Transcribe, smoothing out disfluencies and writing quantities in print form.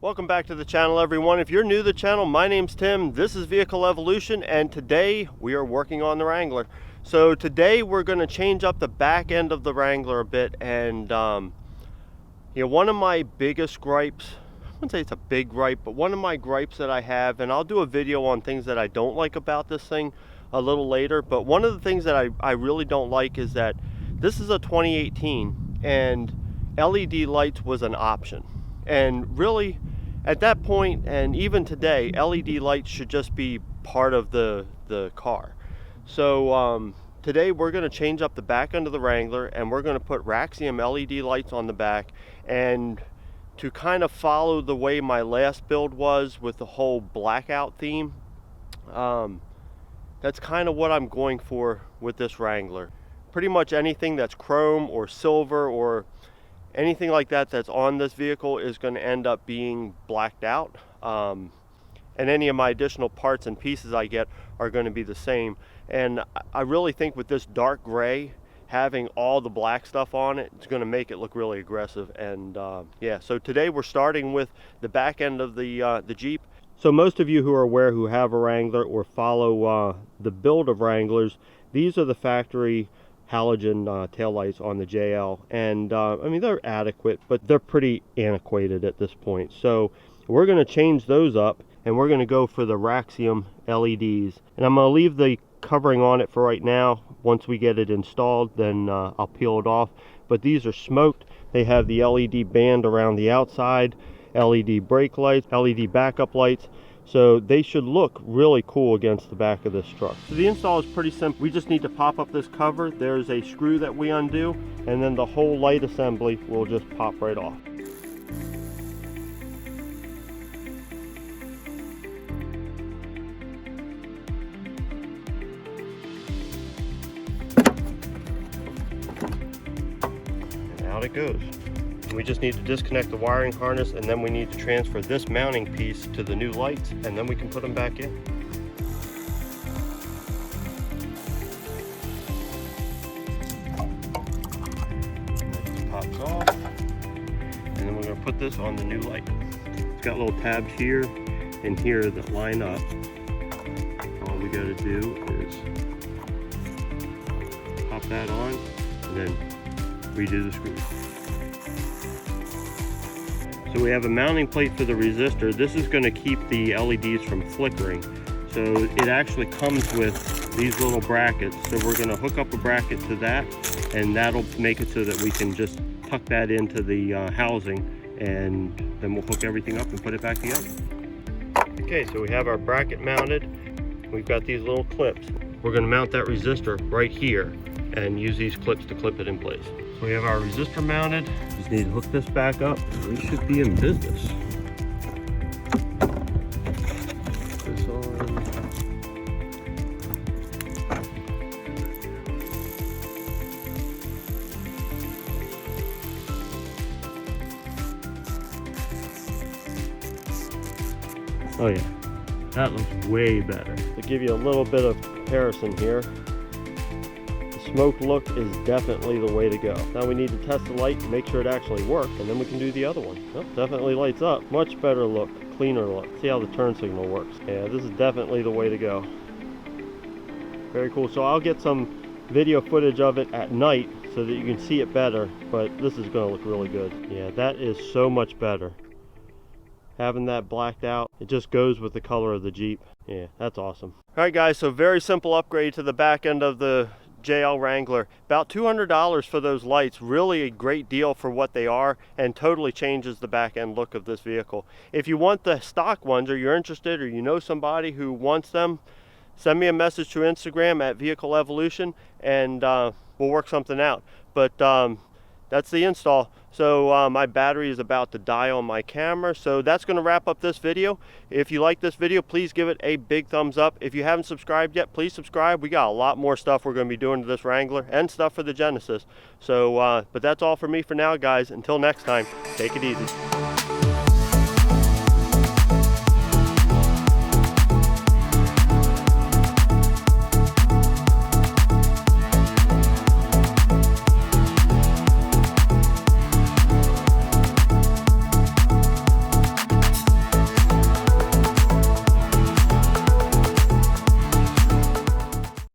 Welcome back to the channel, everyone. If you're new to the channel, my name's Tim. This is Vehicle Evolution, and today we are working on the Wrangler. So today we're going to change up the back end of the Wrangler a bit, and one of my biggest gripes, I wouldn't say it's a big gripe, but one of my gripes that I have, and I'll do a video on things that I don't like about this thing a little later, but one of the things that I really don't like is that this is a 2018 and LED lights was an option. And really, at that point, and even today, LED lights should just be part of the car. So today we're going to change up the back end of the Wrangler, and we're going to put Raxiom LED lights on the back, and to kind of follow the way my last build was with the whole blackout theme. That's kind of what I'm going for with this Wrangler. Pretty much anything that's chrome or silver or anything like that that's on this vehicle is going to end up being blacked out, and any of my additional parts and pieces I get are going to be the same. And I really think with this dark gray, having all the black stuff on it, it's going to make it look really aggressive. And yeah, so today we're starting with the back end of the Jeep. So most of you who are aware, who have a Wrangler or follow the build of Wranglers, these are the factory halogen taillights on the JL, and I mean, they're adequate, but they're pretty antiquated at this point. So we're going to change those up, and we're going to go for the Raxiom LEDs, and I'm going to leave the covering on it for right now. Once we get it installed, then I'll peel it off. But these are smoked. They have the LED band around the outside, LED brake lights, LED backup lights. So they should look really cool against the back of this truck. So the install is pretty simple. We just need to pop up this cover. There's a screw that we undo, and then the whole light assembly will just pop right off. And out it goes. We just need to disconnect the wiring harness, and then we need to transfer this mounting piece to the new lights, and then we can put them back in. That just pops off, and then we're going to put this on the new light. It's got little tabs here and here that line up. All we got to do is pop that on, and then redo the screws. So we have a mounting plate for the resistor. This is going to keep the LEDs from flickering. So it actually comes with these little brackets. So we're going to hook up a bracket to that, and that'll make it so that we can just tuck that into the housing, and then we'll hook everything up and put it back together. Okay, so we have our bracket mounted. We've got these little clips. We're going to mount that resistor right here and use these clips to clip it in place. So we have our resistor mounted. Just need to hook this back up. We should be in business. Put this on. Oh yeah, that looks way better. To give you a little bit of comparison here, smoked look is definitely the way to go. Now we need to test the light, make sure it actually works, and then we can do the other one. Oh, definitely lights up. Much better look, cleaner look. See how the turn signal works. Yeah, this is definitely the way to go. Very cool. So I'll get some video footage of it at night so that you can see it better, but this is going to look really good. Yeah, that is so much better. Having that blacked out, it just goes with the color of the Jeep. Yeah, that's awesome. All right, guys, so very simple upgrade to the back end of the JL Wrangler. About $200 for those lights. Really a great deal for what they are, and totally changes the back end look of this vehicle. If you want the stock ones, or you're interested, or you know somebody who wants them, send me a message to Instagram at Vehicle Evolution, and we'll work something out. But that's the install. So my battery is about to die on my camera, so that's going to wrap up this video. If you like this video, please give it a big thumbs up. If you haven't subscribed yet, please subscribe. We got a lot more stuff we're going to be doing to this Wrangler, and stuff for the Genesis. So but that's all for me for now, guys. Until next time, take it easy.